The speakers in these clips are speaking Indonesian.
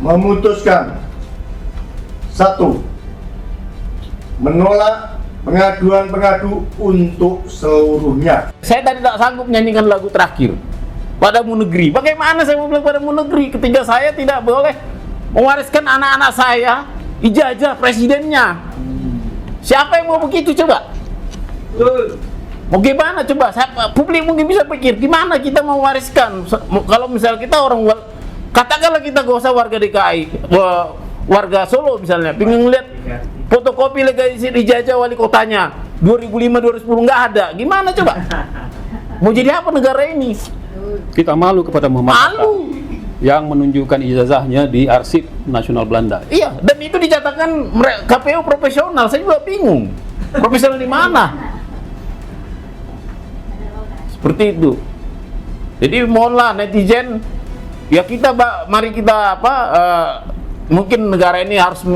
memutuskan satu, menolak pengaduan pengadu untuk seluruhnya. Saya tadi tidak sanggup nyanyikan lagu terakhir padamu negeri. Bagaimana saya mau bilang padamu negeri ketika saya tidak boleh mewariskan anak-anak saya ijazah presidennya? Siapa yang mau begitu coba? Mau gimana coba? Publik mungkin bisa pikir gimana kita mau wariskan kalau misal kita orang, katakanlah kita gak usah warga DKI, warga Solo misalnya, pengen lihat fotokopi legalisir ijazah wali kotanya 2005-2010 nggak ada, gimana coba? Mau jadi apa negara ini? Kita malu kepada Muhammad Malu. yang menunjukkan ijazahnya di Arsip Nasional Belanda. Iya, dan itu dicatatkan KPU profesional. Saya juga bingung. Profesional di mana? Seperti itu. Jadi mohonlah netizen, ya kita mari kita mungkin negara ini harus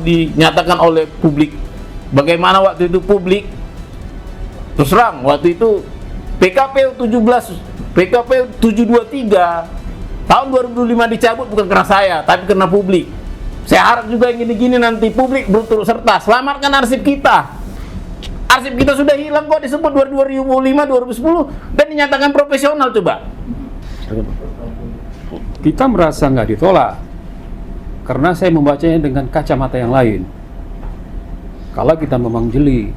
dinyatakan oleh publik. Bagaimana waktu itu publik terus terang waktu itu PKPU 723 tahun 2005 dicabut bukan karena saya, tapi karena publik. Saya harap juga yang gini-gini nanti publik berturut serta selamatkan arsip kita. Arsip kita sudah hilang kok disebut 2005, 2010 dan dinyatakan profesional coba. Kita merasa nggak ditolak karena saya membacanya dengan kacamata yang lain. Kalau kita memang jeli,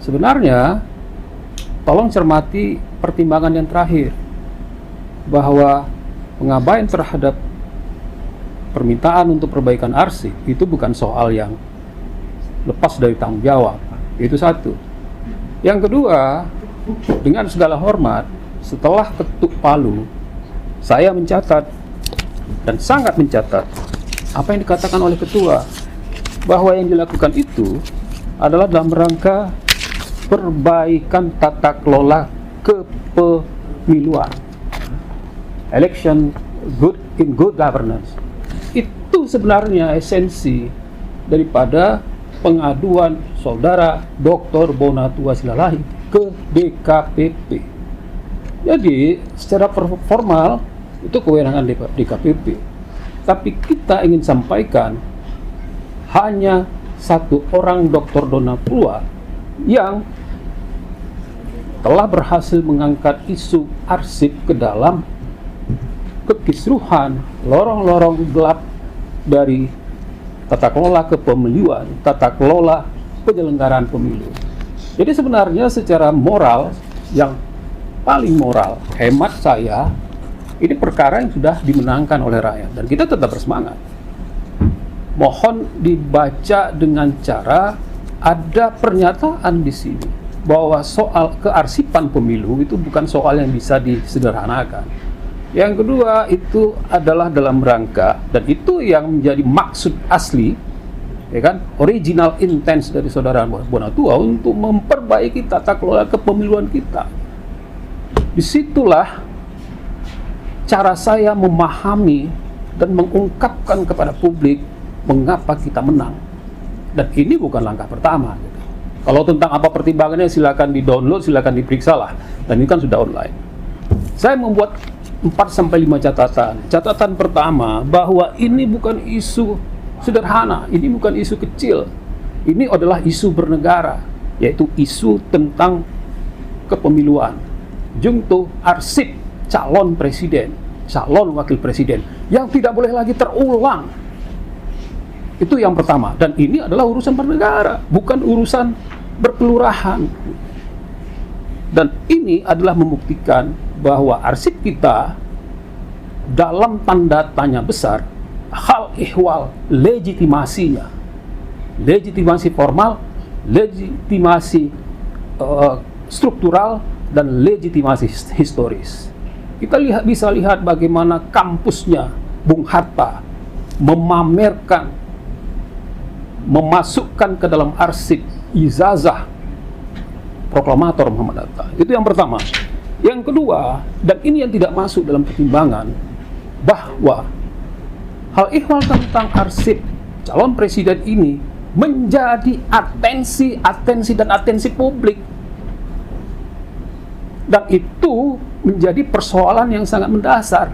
sebenarnya tolong cermati pertimbangan yang terakhir, bahwa pengabaian terhadap permintaan untuk perbaikan arsip itu bukan soal yang lepas dari tanggung jawab. Itu satu. Yang kedua, dengan segala hormat, setelah ketuk palu, saya mencatat dan sangat mencatat apa yang dikatakan oleh ketua, bahwa yang dilakukan itu adalah dalam rangka perbaikan tata kelola kepemiluan, election in good governance. Itu sebenarnya esensi daripada pengaduan saudara Dr. Bonatua Silalahi ke DKPP. Jadi secara formal itu kewenangan DKPP, tapi kita ingin sampaikan hanya satu orang, Dr. Donatua, yang telah berhasil mengangkat isu arsip ke dalam kekisruhan, lorong-lorong gelap dari tata kelola kepemiluan, tata kelola penyelenggaraan pemilu. Jadi sebenarnya secara moral, yang paling moral, hemat saya, ini perkara yang sudah dimenangkan oleh rakyat dan kita tetap bersemangat. Mohon dibaca dengan cara ada pernyataan di sini bahwa soal kearsipan pemilu itu bukan soal yang bisa disederhanakan. Yang kedua itu adalah dalam rangka, dan itu yang menjadi maksud asli, ya kan, original intent dari saudara Bonatua untuk memperbaiki tata kelola kepemiluan kita. Disitulah cara saya memahami dan mengungkapkan kepada publik mengapa kita menang. Dan ini bukan langkah pertama. Gitu. Kalau tentang apa pertimbangannya silakan di-download, silakan diperiksa lah. Dan ini kan sudah online. Saya membuat 4-5 catatan. Catatan pertama, bahwa ini bukan isu sederhana, ini bukan isu kecil. Ini adalah isu bernegara, yaitu isu tentang kepemiluan. Jungto arsip calon presiden, calon wakil presiden yang tidak boleh lagi terulang. Itu yang pertama. Dan ini adalah urusan bernegara, bukan urusan berkelurahan. Dan ini adalah membuktikan bahwa arsip kita dalam tanda tanya besar hal ihwal legitimasinya, legitimasi formal, legitimasi struktural, dan legitimasi historis. Kita bisa lihat bagaimana kampusnya Bung Hatta memamerkan, memasukkan ke dalam arsip ijazah proklamator Muhammad Hatta. Itu yang pertama. Yang kedua, dan ini yang tidak masuk dalam pertimbangan, bahwa hal ihwal tentang arsip calon presiden ini menjadi atensi publik. Dan itu menjadi persoalan yang sangat mendasar.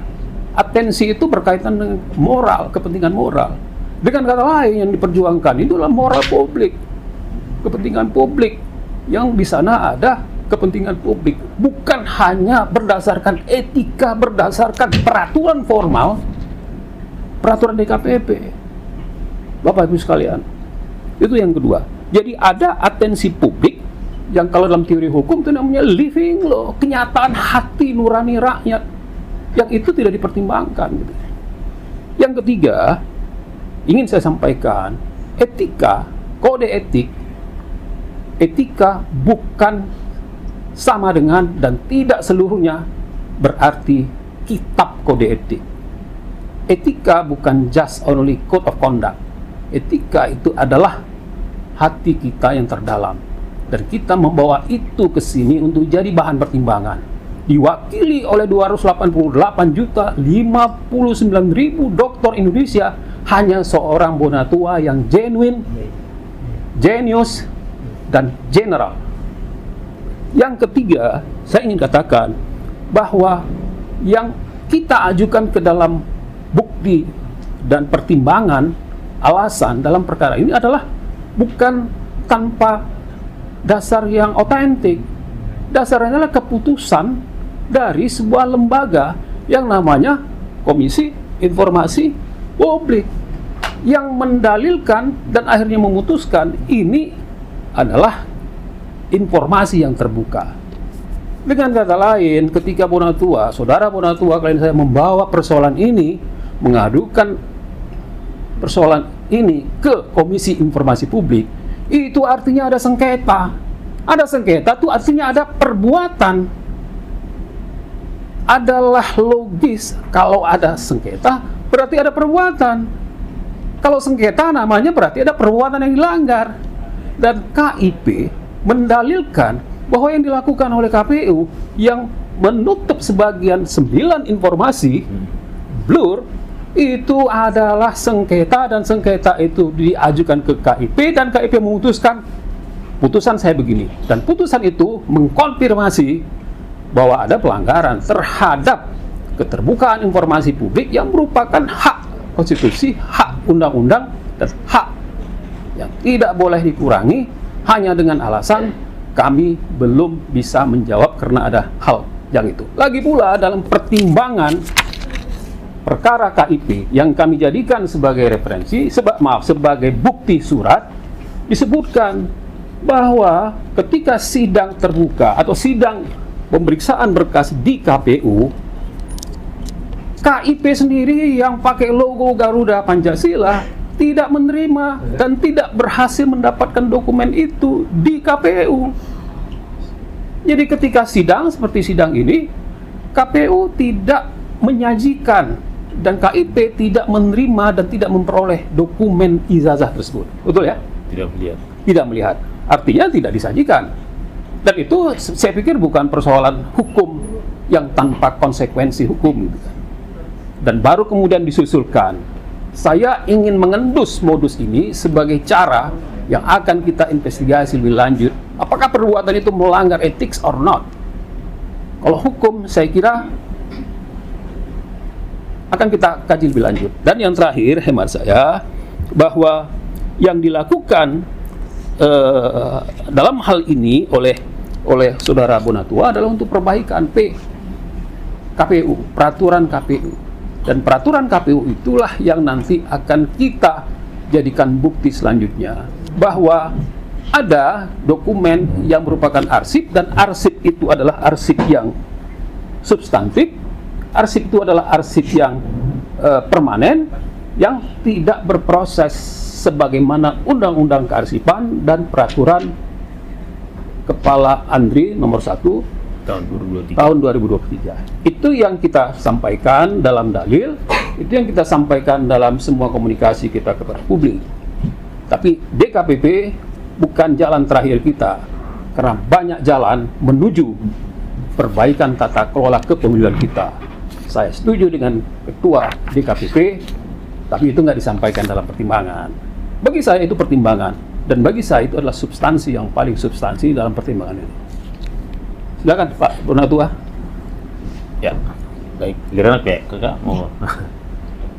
atensi itu berkaitan dengan moral, kepentingan moral. Dengan kata lain, yang diperjuangkan itu adalah moral publik, kepentingan publik, yang di sana ada kepentingan publik, bukan hanya berdasarkan etika, berdasarkan peraturan formal, peraturan DKPP. Bapak Ibu sekalian, itu yang kedua. Jadi ada atensi publik yang kalau dalam teori hukum itu namanya living law, kenyataan hati nurani rakyat, yang itu tidak dipertimbangkan gitu. Yang ketiga, ingin saya sampaikan, etika, kode etik, etika bukan sama dengan dan tidak seluruhnya berarti kitab kode etik. Etika bukan just only code of conduct. Etika itu adalah hati kita yang terdalam, dan kita membawa itu ke sini untuk jadi bahan pertimbangan. Diwakili oleh 288.059.000 dokter Indonesia, hanya seorang Bonatua yang genuine, genius, dan general. Yang ketiga, saya ingin katakan bahwa yang kita ajukan ke dalam bukti dan pertimbangan alasan dalam perkara ini adalah bukan tanpa dasar yang otentik. Dasarnya adalah keputusan dari sebuah lembaga yang namanya Komisi Informasi Publik, yang mendalilkan dan akhirnya memutuskan ini adalah informasi yang terbuka. Dengan kata lain, ketika Bonatua, saudara Bonatua, klien saya membawa persoalan ini, mengadukan persoalan ini ke Komisi Informasi Publik, itu artinya ada sengketa. Ada sengketa itu artinya ada perbuatan. Adalah logis, kalau ada sengketa berarti ada perbuatan. Kalau sengketa namanya berarti ada perbuatan yang dilanggar. Dan KIP mendalilkan bahwa yang dilakukan oleh KPU yang menutup sebagian 9 informasi blur itu adalah sengketa, dan sengketa itu diajukan ke KIP dan KIP memutuskan, putusan saya begini, dan putusan itu mengkonfirmasi bahwa ada pelanggaran terhadap keterbukaan informasi publik yang merupakan hak konstitusi, hak undang-undang, dan hak yang tidak boleh dikurangi hanya dengan alasan kami belum bisa menjawab karena ada hal yang itu. Lagi pula dalam pertimbangan perkara KIP yang kami jadikan sebagai referensi, sebagai bukti surat, disebutkan bahwa ketika sidang terbuka atau sidang pemeriksaan berkas di KPU, KIP sendiri yang pakai logo Garuda Pancasila tidak menerima dan tidak berhasil mendapatkan dokumen itu di KPU. Jadi ketika sidang seperti sidang ini, KPU tidak menyajikan dan KIP tidak menerima dan tidak memperoleh dokumen ijazah tersebut. Betul ya? Tidak melihat. Tidak melihat. Artinya tidak disajikan. Dan itu saya pikir bukan persoalan hukum yang tanpa konsekuensi hukum. Dan baru kemudian disusulkan, saya ingin mengendus modus ini sebagai cara yang akan kita investigasi lebih lanjut. Apakah perbuatan itu melanggar ethics or not? Kalau hukum, saya kira akan kita kaji lebih lanjut. Dan yang terakhir, hemat saya, bahwa yang dilakukan dalam hal ini oleh saudara Bonatua adalah untuk perbaikan KPU, peraturan KPU. Dan peraturan KPU itulah yang nanti akan kita jadikan bukti selanjutnya bahwa ada dokumen yang merupakan arsip, dan arsip itu adalah arsip yang substantif, arsip itu adalah arsip yang permanen, yang tidak berproses sebagaimana Undang-Undang Kearsipan dan Peraturan Kepala Andri nomor 1 tahun 2023. Itu yang kita sampaikan dalam dalil, itu yang kita sampaikan dalam semua komunikasi kita kepada publik. Tapi DKPP bukan jalan terakhir kita, karena banyak jalan menuju perbaikan tata kelola kepemiluan kita. Saya setuju dengan Ketua DKPP, tapi itu nggak disampaikan dalam pertimbangan. Bagi saya itu pertimbangan, dan bagi saya itu adalah substansi yang paling substansi dalam pertimbangan ini. Silakan Pak Bonatua. Ya. Baik, giliran kayak kakak mau.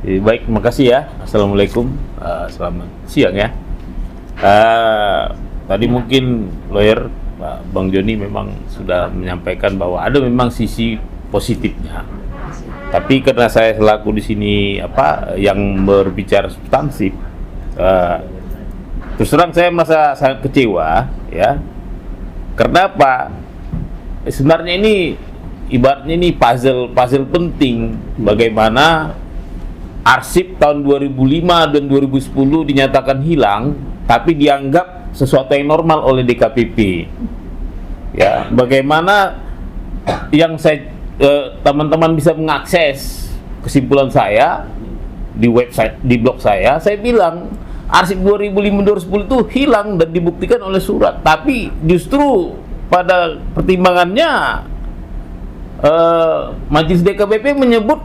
Baik, terima kasih ya. Assalamualaikum. Selamat siang ya. Tadi mungkin lawyer Pak Bang Joni memang sudah menyampaikan bahwa ada memang sisi positifnya. Tapi karena saya selaku di sini yang berbicara substansif, terus terang saya merasa sangat kecewa ya. Karena apa? Sebenarnya ini ibaratnya ini puzzle penting bagaimana arsip tahun 2005 dan 2010 dinyatakan hilang tapi dianggap sesuatu yang normal oleh DKPP. Ya, bagaimana yang saya teman-teman bisa mengakses kesimpulan saya di website, di blog saya bilang arsip 2005-2010 itu hilang dan dibuktikan oleh surat. Tapi justru pada pertimbangannya Majelis DKPP menyebut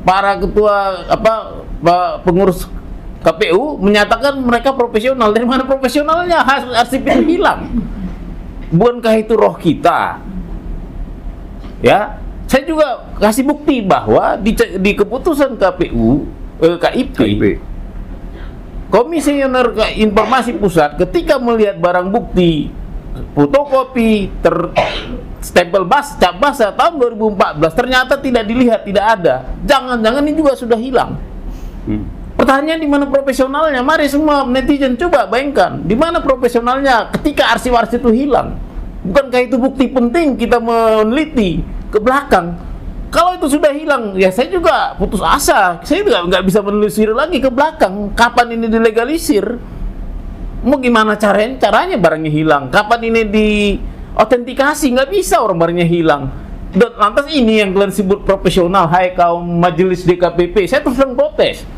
para ketua pengurus KPU menyatakan mereka profesional. Dari mana profesionalnya? Arsip itu hilang. Bukankah itu roh kita? Ya, saya juga kasih bukti bahwa di keputusan KIP, Komisioner Informasi Pusat ketika melihat barang bukti fotokopi stempel cap basah tahun 2014 ternyata tidak dilihat, tidak ada. Jangan-jangan ini juga sudah hilang. Pertanyaan di mana profesionalnya? Mari semua netizen coba bayangkan, di mana profesionalnya ketika arsip-arsip itu hilang? Bukankah itu bukti penting kita meneliti ke belakang? Kalau itu sudah hilang, ya saya juga putus asa. Saya juga nggak bisa menelusuri lagi ke belakang. Kapan ini dilegalisir? Mau gimana caranya barangnya hilang? Kapan ini diautentikasi? Nggak bisa orang barangnya hilang. Dan lantas ini yang kalian sebut profesional, hai kaum majelis DKPP. Saya terus terang protes.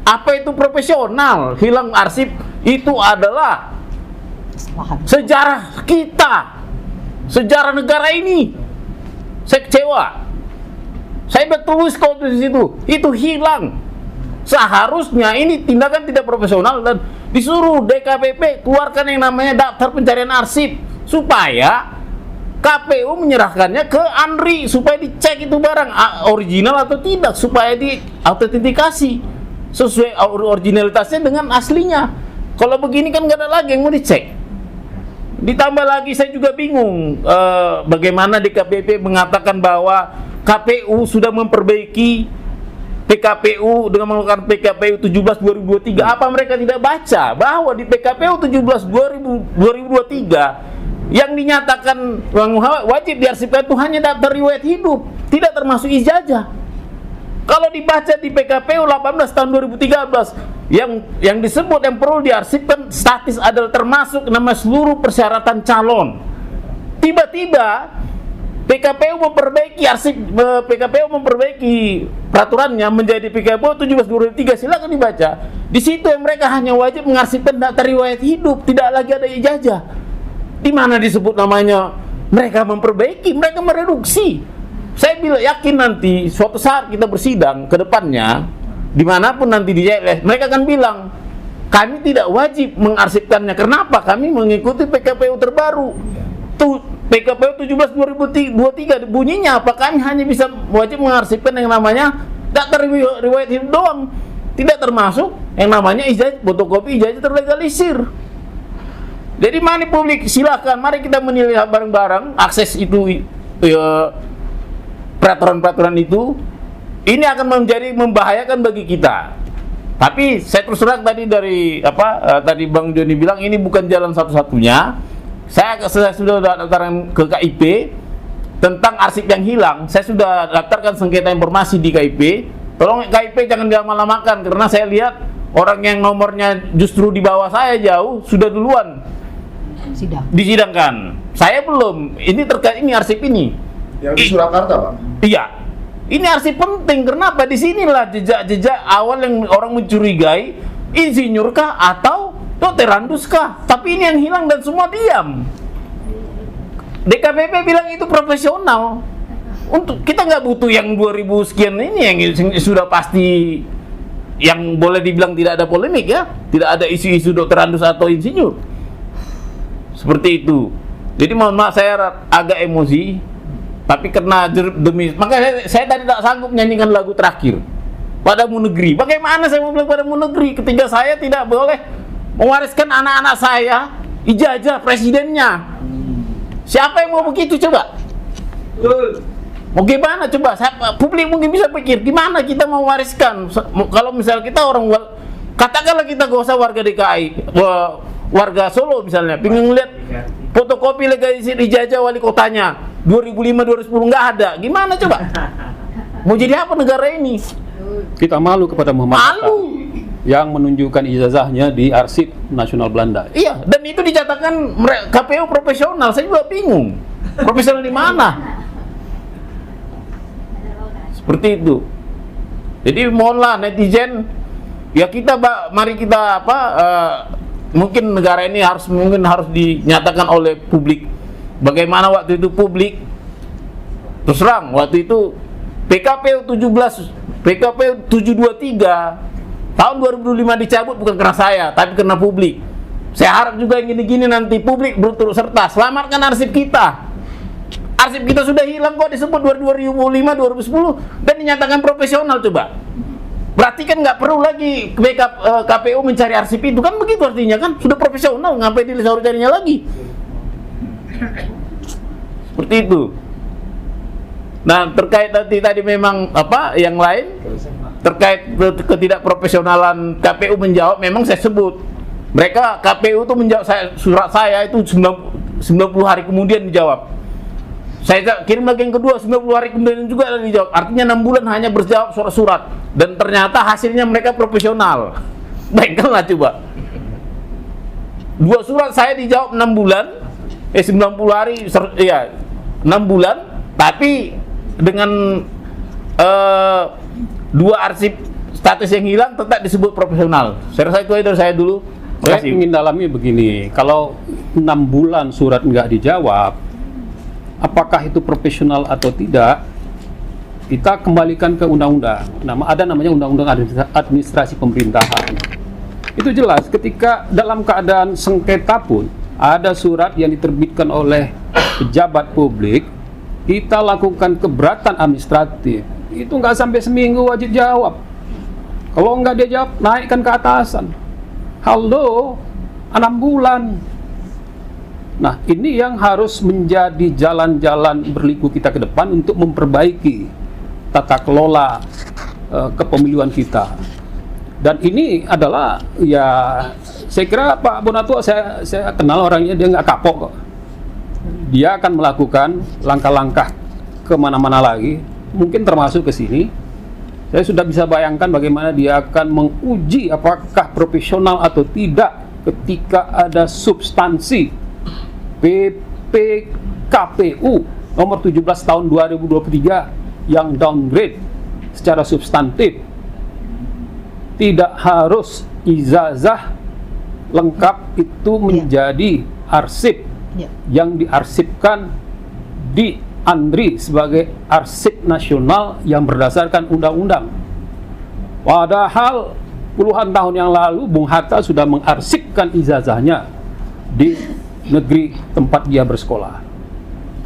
Apa itu profesional? Hilang arsip itu adalah sejarah kita, sejarah negara ini. Saya kecewa. Saya udah tulis kok di situ. Itu hilang. Seharusnya ini tindakan tidak profesional dan disuruh DKPP keluarkan yang namanya daftar pencarian arsip supaya KPU menyerahkannya ke ANRI supaya dicek itu barang original atau tidak, supaya diautentikasi sesuai originalitasnya dengan aslinya. Kalau begini kan nggak ada lagi yang mau dicek. Ditambah lagi saya juga bingung bagaimana DKPP mengatakan bahwa KPU sudah memperbaiki PKPU dengan melakukan PKPU 17 2023. Apa mereka tidak baca bahwa di PKPU 17 2023 yang dinyatakan wajib diarsipkan itu hanya daftar riwayat hidup, tidak termasuk ijazah. Kalau dibaca di PKPU 18 tahun 2013 yang disebut yang perlu diarsipkan status adalah termasuk nama seluruh persyaratan calon. Tiba-tiba PKPU memperbaiki peraturannya menjadi PKPU 17 2003. Silakan dibaca. Di situ yang mereka hanya wajib mengarsipkan daftar riwayat hidup, tidak lagi ada ijazah. Di mana disebut namanya mereka memperbaiki, mereka mereduksi. Saya bilang yakin nanti suatu saat kita bersidang ke depannya, dimanapun nanti di JLS, mereka akan bilang kami tidak wajib mengarsipkannya. Kenapa? Kami mengikuti PKPU terbaru. Tuh PKPU 17 2023 bunyinya apa? Kami hanya bisa wajib mengarsipkan yang namanya daftar riwayat hidup doang, tidak termasuk yang namanya ijazah fotokopi ijazah terlegalisir. Jadi mari publik silakan, mari kita menilai bareng-bareng akses itu peraturan-peraturan itu. Ini akan menjadi membahayakan bagi kita. Tapi saya terus terang tadi dari tadi Bang Joni bilang ini bukan jalan satu-satunya. Saya sudah daftarkan ke KIP tentang arsip yang hilang. Saya sudah daftarkan sengketa informasi di KIP. Tolong KIP jangan lama-lamakan karena saya lihat orang yang nomornya justru di bawah saya jauh sudah duluan disidangkan. Saya belum. Ini terkait ini arsip ini. Yang di Surakarta, Pak? Iya. Ini arsip penting. Kenapa? Di sinilah jejak-jejak awal yang orang mencurigai insinyur kah atau Dr. Randus kah? Tapi ini yang hilang dan semua diam. DKPP bilang itu profesional. Untuk kita nggak butuh yang 2000 sekian ini yang sudah pasti, yang boleh dibilang tidak ada polemik ya, tidak ada isu-isu Dr. Randus atau insinyur. Seperti itu. Jadi mohon maaf saya agak emosi Tapi karena demi, makanya saya tadi tidak sanggup nyanyikan lagu terakhir Padamu Negeri. Bagaimana saya mau bilang Padamu Negeri ketika saya tidak boleh mewariskan anak-anak saya ijazah presidennya? Siapa yang mau begitu coba? Mau gimana coba? Publik mungkin bisa pikir gimana kita mau wariskan kalau misal kita orang, katakanlah kita gak usah warga DKI, warga Solo misalnya, pengen lihat fotokopi legalisir ijazah wali kotanya 2005-2010 nggak ada, gimana coba? Mau jadi apa negara ini? Kita malu kepada Muhammad Hatta yang menunjukkan ijazahnya di Arsip Nasional Belanda. Iya, dan itu dicatatkan KPU profesional. Saya juga bingung, profesional di mana? Seperti itu. Jadi mohonlah netizen, ya kita mari kita mungkin negara ini harus dinyatakan oleh publik. Bagaimana waktu itu publik terus terang waktu itu PKPU 723 tahun 2005 dicabut bukan karena saya, tapi karena publik. Saya harap juga yang gini-gini nanti publik berturut serta selamatkan arsip kita. Arsip kita sudah hilang kok disebut 2005, 2010 dan dinyatakan profesional coba. Berarti kan nggak perlu lagi KPU mencari arsip itu, kan begitu artinya kan sudah profesional, ngapain disuruh carinya lagi? Seperti itu. Nah, terkait tadi memang yang lain terkait ketidakprofesionalan KPU menjawab, memang saya sebut mereka KPU itu menjawab surat saya itu 90 hari kemudian dijawab. Saya kirim lagi yang kedua 90 hari kemudian juga dijawab. Artinya 6 bulan hanya berjawab surat-surat dan ternyata hasilnya mereka profesional. Bayangkanlah coba. 2 surat saya dijawab 6 bulan, 90 hari ya 6 bulan, tapi dengan 2 arsip status yang hilang tetap disebut profesional. Saya rasa itu aja dari saya dulu. Saya ingin dalami begini, kalau 6 bulan surat nggak dijawab, apakah itu profesional atau tidak? Kita kembalikan ke undang-undang. Ada namanya Undang-Undang Administrasi Pemerintahan. Itu jelas ketika dalam keadaan sengketa pun ada surat yang diterbitkan oleh pejabat publik, kita lakukan keberatan administratif. Itu nggak sampai seminggu wajib jawab. Kalau nggak dia jawab, naikkan ke atasan. Halo, 6 bulan. Nah, ini yang harus menjadi jalan-jalan berliku kita ke depan untuk memperbaiki tata kelola kepemiluan kita. Dan ini adalah, ya, saya kira Pak Bonatua, saya kenal orangnya, dia nggak kapok kok. Dia akan melakukan langkah-langkah kemana-mana lagi, mungkin termasuk ke sini. Saya sudah bisa bayangkan bagaimana dia akan menguji apakah profesional atau tidak ketika ada substansi PPKPU nomor 17 tahun 2023 yang downgrade secara substantif. Tidak harus ijazah lengkap itu menjadi arsip yang diarsipkan di ANDRI sebagai arsip nasional yang berdasarkan undang-undang. Padahal puluhan tahun yang lalu Bung Hatta sudah mengarsipkan ijazahnya di negeri tempat dia bersekolah.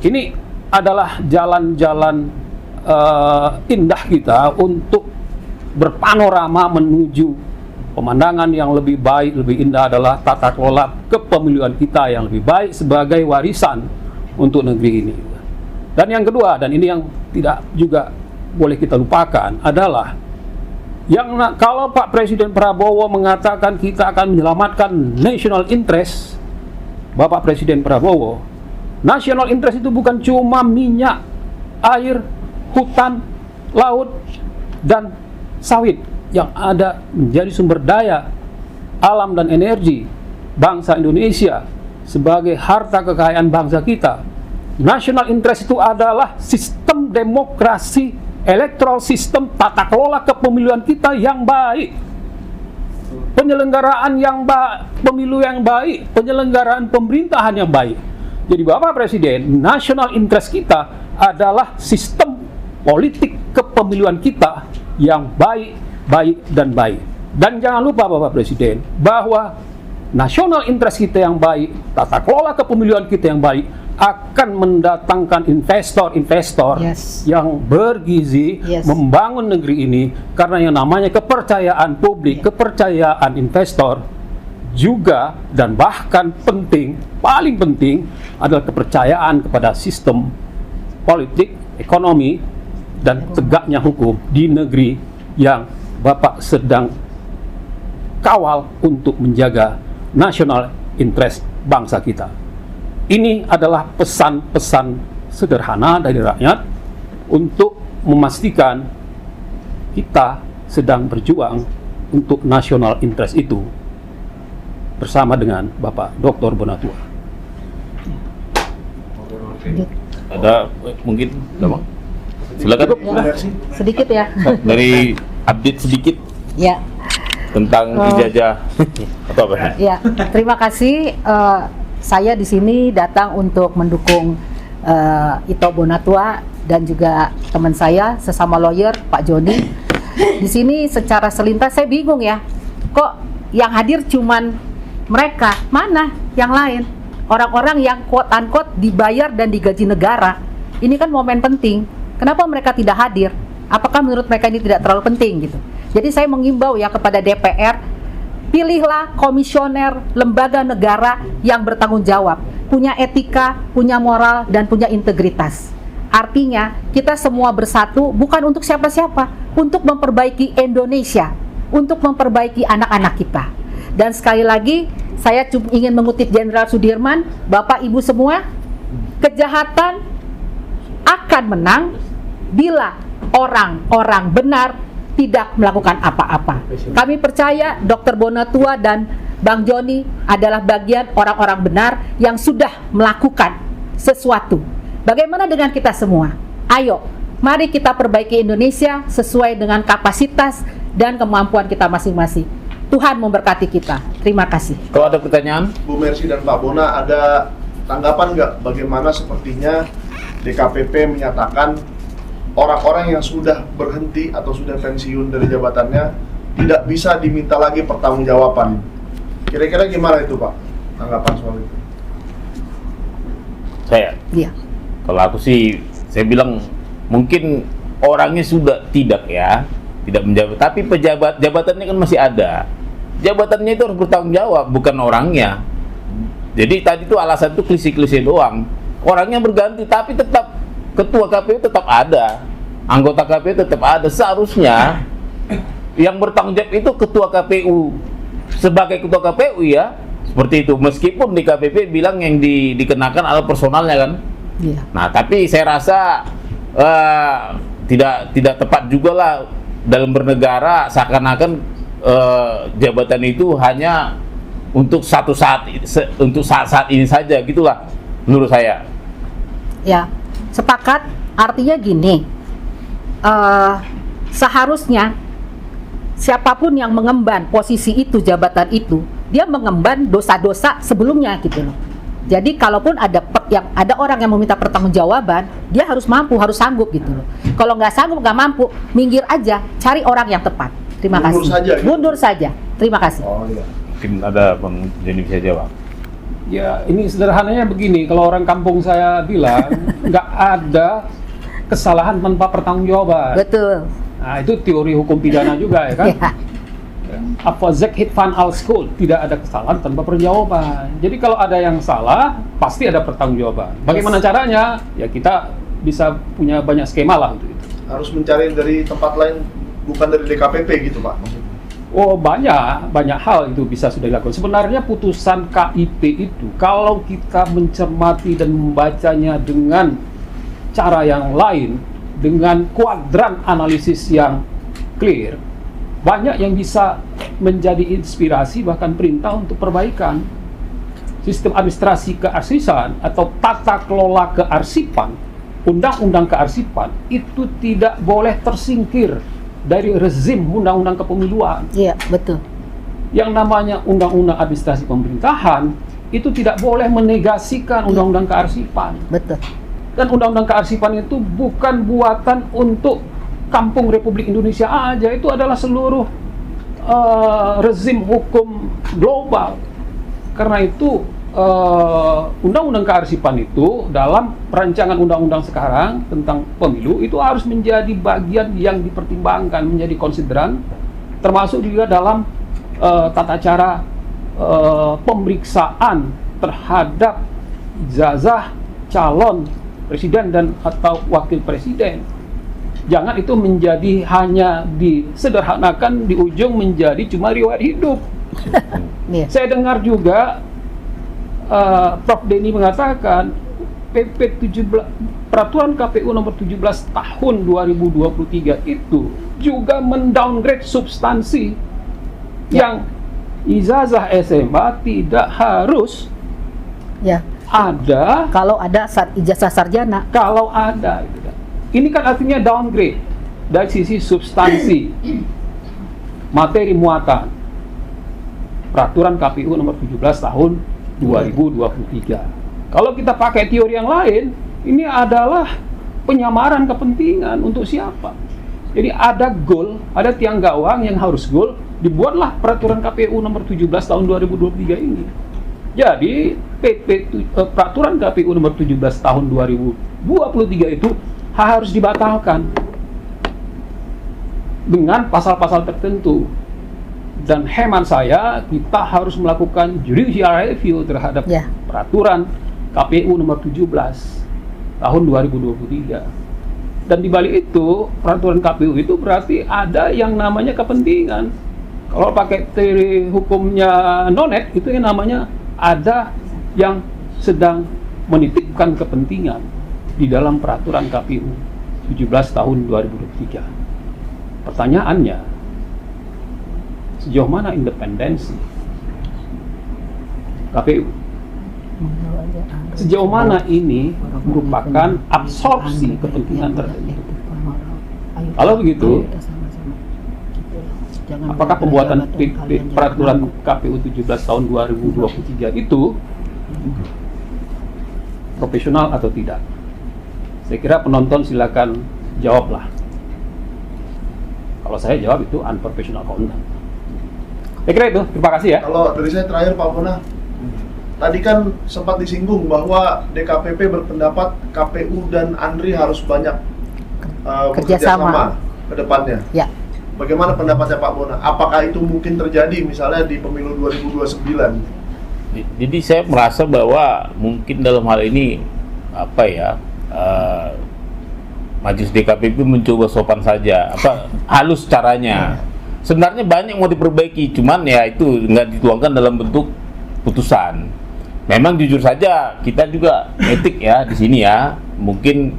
Ini adalah jalan-jalan indah kita untuk berpanorama menuju pemandangan yang lebih baik, lebih indah adalah tata kelola kepemiluan kita yang lebih baik sebagai warisan untuk negeri ini. Dan yang kedua, dan ini yang tidak juga boleh kita lupakan, adalah kalau Pak Presiden Prabowo mengatakan kita akan menyelamatkan national interest, Bapak Presiden Prabowo, national interest itu bukan cuma minyak, air, hutan, laut, dan sawit yang ada menjadi sumber daya alam dan energi bangsa Indonesia sebagai harta kekayaan bangsa kita. National interest itu adalah sistem demokrasi, electoral system, tata kelola kepemiluan kita yang baik, penyelenggaraan yang pemilu yang baik, penyelenggaraan pemerintahan yang baik. Jadi Bapak Presiden, national interest kita adalah sistem politik kepemiluan kita yang baik, baik, dan baik. Dan jangan lupa Bapak Presiden, bahwa national interest kita yang baik, tata kelola kepemiluan kita yang baik, akan mendatangkan investor-investor Yes. yang bergizi Yes. membangun negeri ini, karena yang namanya kepercayaan publik, kepercayaan investor juga, dan bahkan penting, paling penting adalah kepercayaan kepada sistem politik, ekonomi, dan tegaknya hukum di negeri yang Bapak sedang kawal untuk menjaga national interest bangsa kita. Ini adalah pesan-pesan sederhana dari rakyat untuk memastikan kita sedang berjuang untuk national interest itu bersama dengan Bapak Dr. Bonatua. Ada mungkin, Bang? Silakan Ya, sedikit ya. dari update sedikit Ya. tentang ijazah atau apa? Ya, terima kasih. Saya di sini datang untuk mendukung Ito Bonatua dan juga teman saya sesama lawyer Pak Joni. Di sini secara selintas saya bingung ya, kok yang hadir cuman mereka, mana yang lain? Orang-orang yang quote unquote dibayar dan digaji negara. Ini kan momen penting. Kenapa mereka tidak hadir? Apakah menurut mereka ini tidak terlalu penting gitu? Jadi saya mengimbau ya kepada DPR, pilihlah komisioner lembaga negara yang bertanggung jawab, punya etika, punya moral, dan punya integritas. Artinya, kita semua bersatu bukan untuk siapa-siapa, untuk memperbaiki Indonesia, untuk memperbaiki anak-anak kita. Dan sekali lagi, saya ingin mengutip Jenderal Sudirman, Bapak Ibu semua, kejahatan akan menang bila orang-orang benar tidak melakukan apa-apa. Kami percaya Dr. Bonatua dan Bang Joni adalah bagian orang-orang benar yang sudah melakukan sesuatu. Bagaimana dengan kita semua? Ayo, mari kita perbaiki Indonesia sesuai dengan kapasitas dan kemampuan kita masing-masing. Tuhan memberkati kita. Terima kasih. Kalau ada pertanyaan, Bu Mercy dan Pak Bona, ada tanggapan nggak bagaimana sepertinya DKPP menyatakan orang-orang yang sudah berhenti atau sudah pensiun dari jabatannya tidak bisa diminta lagi pertanggungjawaban. Kira-kira gimana itu, Pak? Tanggapan soal itu? saya Iya. kalau aku sih, saya bilang mungkin orangnya sudah tidak menjabat, tapi jabatannya kan masih ada. Jabatannya itu harus bertanggung jawab, bukan orangnya. Jadi tadi itu alasan itu klise-klise doang. Orangnya berganti, tapi tetap ketua KPU tetap ada, anggota KPU tetap ada. Seharusnya yang bertanggung jawab itu ketua KPU sebagai ketua KPU ya, seperti itu. Meskipun di KPP bilang yang dikenakan adalah personalnya kan. Iya. Nah, tapi saya rasa tidak tepat juga lah dalam bernegara seakan-akan jabatan itu hanya untuk saat ini saja, gitulah menurut saya. Ya, sepakat. Artinya gini, seharusnya siapapun yang mengemban posisi itu, jabatan itu, dia mengemban dosa-dosa sebelumnya gitu loh. Jadi kalaupun ada orang yang meminta pertanggungjawaban, dia harus mampu, harus sanggup gitu loh. Kalau nggak sanggup, nggak mampu, minggir aja, cari orang yang tepat. Terima Mundur kasih. saja, gitu? Mundur saja. Terima kasih. Oh iya. Mungkin ada Bang Joni bisa jawab. Ya, ini sederhananya begini, kalau orang kampung saya bilang, nggak ada kesalahan tanpa pertanggungjawaban. Betul. Nah, itu teori hukum pidana juga ya kan? Ya. Apa Zek van al School, tidak ada kesalahan tanpa perjawaban. Jadi kalau ada yang salah, pasti ada pertanggungjawaban. Bagaimana caranya? Ya kita bisa punya banyak skema lah untuk itu. Harus mencari dari tempat lain, bukan dari DKPP gitu, Pak, maksudnya. Oh, banyak hal itu bisa sudah dilakukan. Sebenarnya putusan KIP itu kalau kita mencermati dan membacanya dengan cara yang lain, dengan kuadran analisis yang clear, banyak yang bisa menjadi inspirasi bahkan perintah untuk perbaikan sistem administrasi kearsipan atau tata kelola kearsipan. Undang-undang kearsipan itu tidak boleh tersingkir dari rezim undang-undang kepemiluan. Iya, betul. Yang namanya undang-undang administrasi pemerintahan itu tidak boleh menegasikan undang-undang kearsipan. Betul. Dan undang-undang kearsipan itu bukan buatan untuk kampung Republik Indonesia aja, itu adalah seluruh rezim hukum global. Karena itu undang-undang kearsipan itu dalam rancangan undang-undang sekarang tentang pemilu itu harus menjadi bagian yang dipertimbangkan, menjadi konsideran, termasuk juga dalam tata cara pemeriksaan terhadap ijazah calon presiden dan atau wakil presiden. Jangan itu menjadi hanya disederhanakan di ujung menjadi cuma riwayat hidup. Iya. Saya dengar juga Prof. Denny mengatakan PP 17 peraturan KPU nomor 17 tahun 2023 itu juga mendowngrade substansi yang ijazah SMA tidak harus Ya. ada Kalau ada ijazah sarjana. kalau ada gitu kan. Ini kan artinya downgrade dari sisi substansi materi muatan peraturan KPU nomor 17 tahun 2023. Kalau kita pakai teori yang lain, ini adalah penyamaran kepentingan untuk siapa? Jadi ada goal, ada tiang gawang yang harus goal, dibuatlah peraturan KPU nomor 17 tahun 2023 ini. Jadi peraturan KPU nomor 17 tahun 2023 itu harus dibatalkan dengan pasal-pasal tertentu. Dan hemat saya, kita harus melakukan judicial review terhadap peraturan KPU nomor 17 tahun 2023. Dan di balik itu, peraturan KPU itu berarti ada yang namanya kepentingan. Kalau pakai teori hukumnya Nonet, itu yang namanya ada yang sedang menitipkan kepentingan di dalam peraturan KPU 17 tahun 2023. Pertanyaannya, sejauh mana independensi KPU? Sejauh mana ini merupakan absorpsi kepentingan tertentu? Kalau begitu, apakah pembuatan peraturan KPU 17 tahun 2023 itu profesional atau tidak? Saya kira penonton silakan jawablah. Kalau saya jawab itu unprofessional conduct. Saya kira itu, terima kasih ya. Kalau dari saya terakhir Pak Bona, tadi kan sempat disinggung bahwa DKPP berpendapat KPU dan ANRI harus banyak bekerjasama ke depannya. Ya. Bagaimana pendapatnya Pak Bona? Apakah itu mungkin terjadi misalnya di pemilu 2029? Jadi saya merasa bahwa mungkin dalam hal ini Majelis DKPP mencoba sopan saja, halus caranya. Sebenarnya banyak mau diperbaiki, cuman ya itu nggak dituangkan dalam bentuk putusan. Memang jujur saja kita juga etik ya di sini ya, mungkin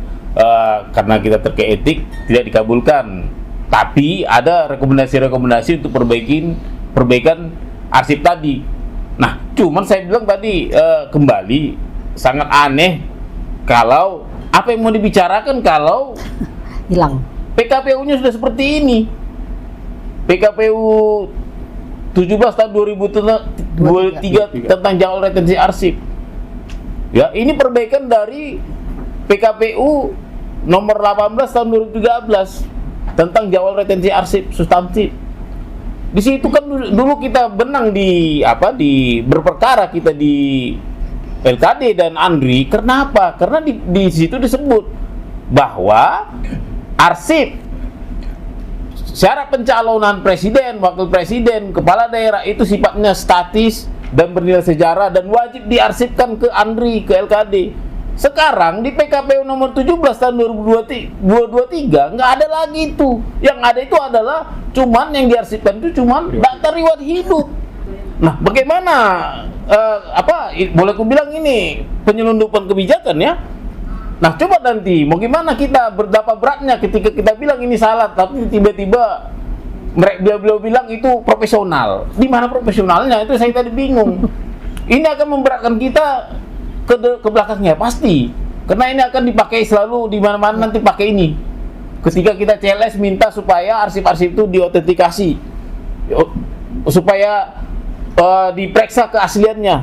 karena kita terkait etik tidak dikabulkan. Tapi ada rekomendasi-rekomendasi untuk perbaikan arsip tadi. Nah, cuman saya bilang tadi kembali sangat aneh kalau apa yang mau dibicarakan kalau Hilang. PKPU-nya sudah seperti ini. PKPU 17 tahun 2023 tentang jadwal retensi arsip. Ya, ini perbaikan dari PKPU nomor 18 tahun 2013 tentang jadwal retensi arsip substantif. Di situ kan dulu kita benang di berperkara kita di LKD dan ANRI. Kenapa? Karena di situ disebut bahwa arsip syarat pencalonan presiden, wakil presiden, kepala daerah itu sifatnya statis dan bernilai sejarah dan wajib diarsipkan ke ANRI, ke LKD. Sekarang di PKPU nomor 17 tahun 2023 nggak ada lagi itu. Yang ada itu adalah cuman yang diarsipkan itu cuman data riwayat hidup. Nah, bagaimana boleh ku bilang ini penyelundupan kebijakan ya? Nah, coba nanti mau gimana kita berapa beratnya ketika kita bilang ini salah, tapi tiba-tiba beliau bilang itu profesional. Di mana profesionalnya? Itu saya tadi bingung. Ini akan memberatkan kita ke belakangnya pasti. Karena ini akan dipakai selalu di mana-mana nanti pakai ini. Ketika kita CLS minta supaya arsip-arsip itu diautentikasi. Supaya diperiksa keasliannya.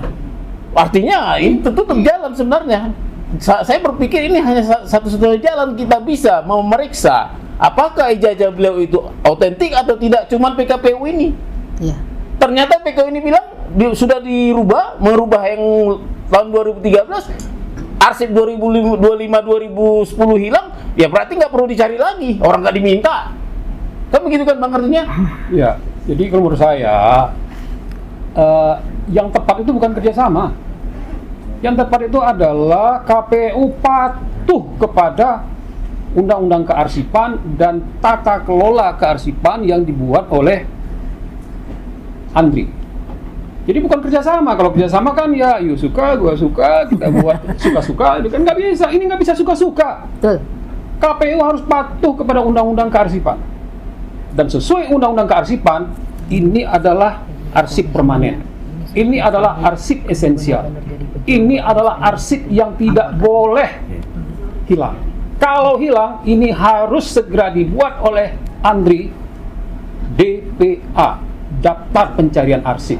Artinya ini tentu terjalan sebenarnya. Saya berpikir ini hanya satu-satunya jalan kita bisa memeriksa apakah ijazah beliau itu autentik atau tidak, cuman PKPU ini. Ya. Ternyata PKPU ini bilang sudah merubah yang tahun 2013, arsip 2025-2010 hilang, ya berarti nggak perlu dicari lagi, orang nggak diminta. Kan begitu kan Bang artinya? Ya, jadi kalau menurut saya yang tepat itu bukan kerjasama. Yang tepat itu adalah KPU patuh kepada Undang-Undang Kearsipan dan tata kelola kearsipan yang dibuat oleh Andri. Jadi bukan kerjasama. Kalau kerjasama kan ya, you suka, gua suka, kita buat suka-suka. Itu kan nggak bisa. Ini nggak bisa suka-suka. Betul. KPU harus patuh kepada Undang-Undang Kearsipan. Dan sesuai Undang-Undang Kearsipan, ini adalah arsip permanen. Ini adalah arsip esensial. Ini adalah arsip yang tidak boleh hilang. Kalau hilang, ini harus segera dibuat oleh Andri DPA, Daftar Pencarian Arsip.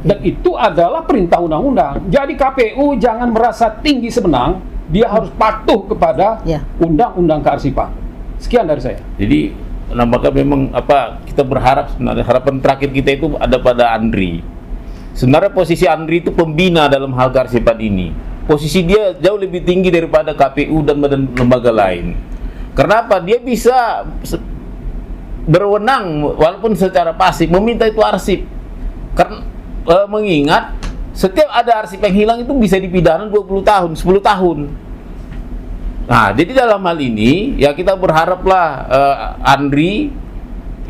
Dan itu adalah perintah undang-undang. Jadi KPU jangan merasa tinggi semenang, dia harus patuh kepada Undang-Undang Kearsipan. Sekian dari saya. Jadi nampaknya memang kita berharap, sebenarnya harapan terakhir kita itu ada pada Andri. Sebenarnya posisi Andri itu pembina dalam hal kearsipan ini. Posisi dia jauh lebih tinggi daripada KPU dan badan lembaga lain. Kenapa? Dia bisa berwenang walaupun secara pasif meminta itu arsip. Karena mengingat setiap ada arsip yang hilang itu bisa dipidana 20 tahun, 10 tahun. Nah, jadi dalam hal ini ya kita berharaplah Andri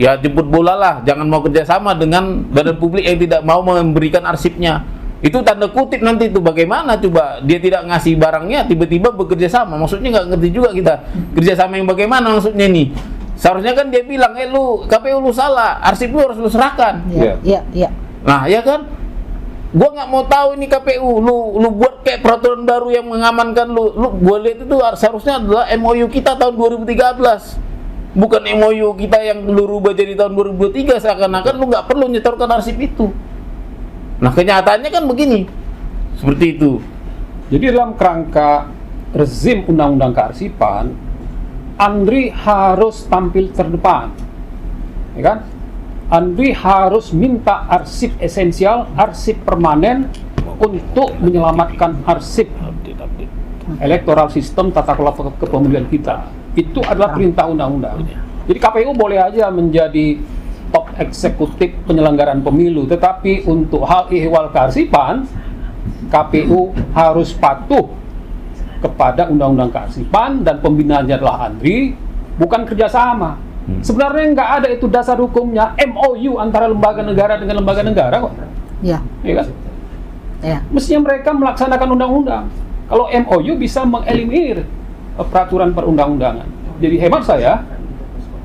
ya jemput bola lah, jangan mau kerjasama dengan badan publik yang tidak mau memberikan arsipnya. Itu tanda kutip nanti itu bagaimana coba dia tidak ngasih barangnya tiba-tiba bekerja sama, maksudnya nggak ngerti juga kita kerjasama yang bagaimana maksudnya nih. Seharusnya kan dia bilang lu KPU lu salah, arsip lu harus lu serahkan. Iya. Nah ya kan, gua nggak mau tahu ini KPU lu buat kayak peraturan baru yang mengamankan gua lihat itu seharusnya adalah MOU kita tahun 2013, bukan MOU kita yang lu rubah jadi tahun 2023 seakan-akan lu nggak perlu nyetorkan arsip itu. Nah kenyataannya kan begini, seperti itu. Jadi dalam kerangka rezim Undang-Undang Kearsipan, Andri harus tampil terdepan, ya kan? Andri harus minta arsip esensial, arsip permanen untuk menyelamatkan arsip elektoral sistem tata kelola kepemilian kita. Itu adalah perintah undang-undang. Jadi KPU boleh aja menjadi top eksekutif penyelenggaraan pemilu, tetapi untuk hal ihwal kearsipan, KPU harus patuh kepada Undang-Undang Kearsipan dan pembinaannya adalah Andri, bukan kerjasama. Sebenarnya nggak ada itu dasar hukumnya MOU antara lembaga negara dengan lembaga negara kok. Iya kan? Iya. Mestinya mereka melaksanakan undang-undang. Kalau MOU bisa mengeliminir peraturan perundang-undangan. Jadi hemat saya,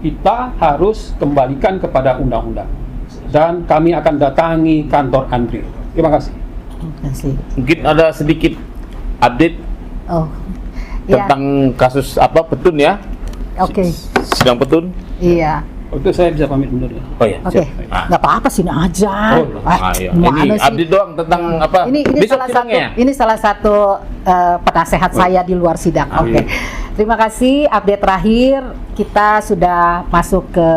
kita harus kembalikan kepada undang-undang. Dan kami akan datangi kantor Andri. Terima kasih. Terima kasih. Mungkin ada sedikit update tentang kasus Petun ya. Oke. Sidang Petun. Iya. Itu saya bisa pamit mundur ya. Oh iya. Oke. Nggak apa-apa, sini aja. Iya. Ini update doang tentang apa? Ini salah satu penasehat saya di luar sidang. Oke. Terima kasih. Update terakhir, kita sudah masuk ke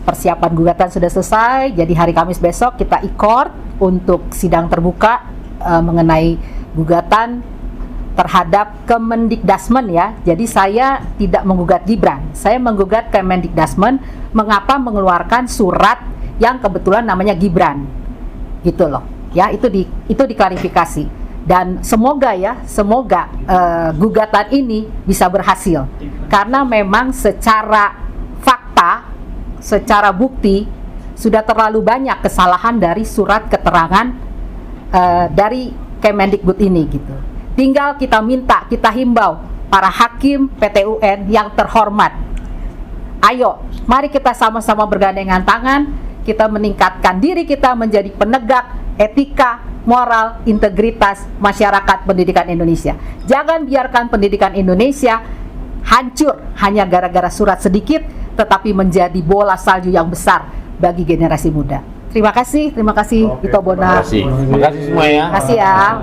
persiapan gugatan sudah selesai. Jadi hari Kamis besok kita ikut untuk sidang terbuka mengenai gugatan terhadap Kemendikdasmen ya. Jadi saya tidak menggugat Gibran, saya menggugat Kemendikdasmen mengapa mengeluarkan surat yang kebetulan namanya Gibran, gitu loh. Ya itu diklarifikasi. Dan semoga gugatan ini bisa berhasil, karena memang secara fakta, secara bukti sudah terlalu banyak kesalahan dari surat keterangan dari Kemendikbud ini gitu. Tinggal kita minta, kita himbau para hakim PT UN yang terhormat, ayo mari kita sama-sama bergandengan tangan, kita meningkatkan diri kita menjadi penegak etika, moral, integritas masyarakat pendidikan Indonesia. Jangan biarkan pendidikan Indonesia hancur hanya gara-gara surat sedikit, tetapi menjadi bola salju yang besar bagi generasi muda. Terima kasih Ito Bona. Terima kasih semua ya. Terima kasih ya.